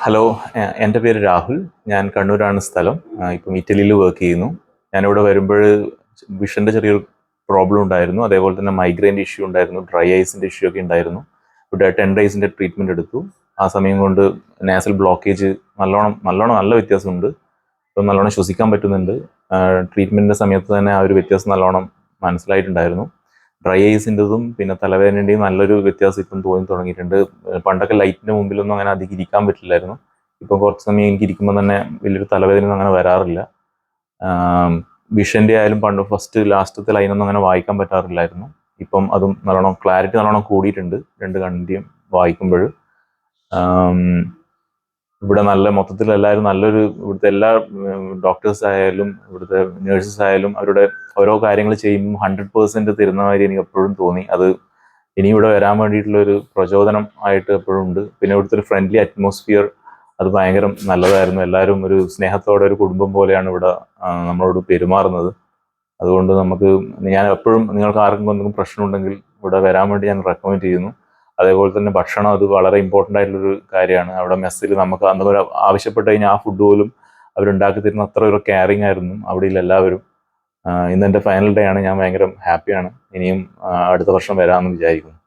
Hello, എൻ്റെ പേര് രാഹുൽ. ഞാൻ കണ്ണൂരാണ് സ്ഥലം. ഇപ്പം ഇറ്റലിയിൽ വർക്ക് ചെയ്യുന്നു. ഞാനിവിടെ വരുമ്പോൾ വിഷൻ്റെ ചെറിയൊരു പ്രോബ്ലം ഉണ്ടായിരുന്നു. അതേപോലെ തന്നെ മൈഗ്രെയിൻ്റെ ഇഷ്യൂ ഉണ്ടായിരുന്നു, ഡ്രൈ ഐസിൻ്റെ ഇഷ്യൂ ഒക്കെ ഉണ്ടായിരുന്നു. ഇവിടെ 10 ഡേയ്സിൻ്റെ ട്രീറ്റ്മെൻറ്റ് എടുത്തു. ആ സമയം കൊണ്ട് നാസൽ ബ്ലോക്കേജ് നല്ല വ്യത്യാസമുണ്ട്. ഇപ്പം നല്ലോണം ശ്വസിക്കാൻ പറ്റുന്നുണ്ട്. ട്രീറ്റ്മെൻറ്റിൻ്റെ സമയത്ത് തന്നെ ആ ഒരു വ്യത്യാസം നല്ലോണം മനസ്സിലായിട്ടുണ്ടായിരുന്നു. ഡ്രൈ ഐസിൻ്റെതും പിന്നെ തലവേദനയുടെയും നല്ലൊരു വ്യത്യാസം ഇപ്പം തോന്നി തുടങ്ങിയിട്ടുണ്ട്. പണ്ടൊക്കെ ലൈറ്റിൻ്റെ മുമ്പിലൊന്നും അങ്ങനെ അധികം ഇരിക്കാൻ പറ്റില്ലായിരുന്നു. ഇപ്പം കുറച്ച് സമയം എനിക്ക് ഇരിക്കുമ്പോൾ തന്നെ വലിയൊരു തലവേദന അങ്ങനെ വരാറില്ല. വിഷൻ്റെ ആയാലും പണ്ട് ലാസ്റ്റത്തെ ലൈനൊന്നും അങ്ങനെ വായിക്കാൻ പറ്റാറില്ലായിരുന്നു. ഇപ്പം അതും ക്ലാരിറ്റി നല്ലോണം കൂടിയിട്ടുണ്ട് രണ്ട് കണ്ണിൻ്റെയും വായിക്കുമ്പോൾ. ഇവിടെ മൊത്തത്തിൽ എല്ലാവരും ഇവിടുത്തെ എല്ലാ ഡോക്ടേഴ്സ് ആയാലും ഇവിടുത്തെ നേഴ്സസ് ആയാലും അവരുടെ ഓരോ കാര്യങ്ങൾ ചെയ്യുമ്പോൾ 100% തരുന്ന മാതിരി എനിക്ക് എപ്പോഴും തോന്നി. അത് ഇനി ഇവിടെ വരാൻ വേണ്ടിയിട്ടുള്ളൊരു പ്രചോദനം ആയിട്ട് എപ്പോഴും ഉണ്ട്. പിന്നെ ഇവിടുത്തെ ഒരു ഫ്രണ്ട്ലി അറ്റ്മോസ്ഫിയർ അത് ഭയങ്കര നല്ലതായിരുന്നു. എല്ലാവരും ഒരു സ്നേഹത്തോടെ ഒരു കുടുംബം പോലെയാണ് ഇവിടെ നമ്മളോട് പെരുമാറുന്നത്. അതുകൊണ്ട് ഞാൻ എപ്പോഴും നിങ്ങൾക്ക് ആർക്കും എന്തെങ്കിലും പ്രശ്നമുണ്ടെങ്കിൽ ഇവിടെ വരാൻ വേണ്ടി ഞാൻ റെക്കമെൻഡ് ചെയ്യുന്നു. അതേപോലെ തന്നെ ഭക്ഷണം അത് വളരെ ഇമ്പോർട്ടൻ്റ് ആയിട്ടുള്ളൊരു കാര്യമാണ്. അവിടെ മെസ്സിൽ നമുക്ക് അന്ന് ആവശ്യപ്പെട്ട് കഴിഞ്ഞാൽ ആ ഫുഡ് പോലും അവരുണ്ടാക്കി തരുന്ന അത്ര ഒരു കെയറിങ് ആയിരുന്നു അവിടെയുള്ള എല്ലാവരും. ഇന്ന് എൻ്റെ ഫൈനൽ ഡേ ആണ്. ഞാൻ ഭയങ്കര ഹാപ്പിയാണ്. ഇനിയും അടുത്ത വർഷം വരാമെന്ന് വിചാരിക്കുന്നു.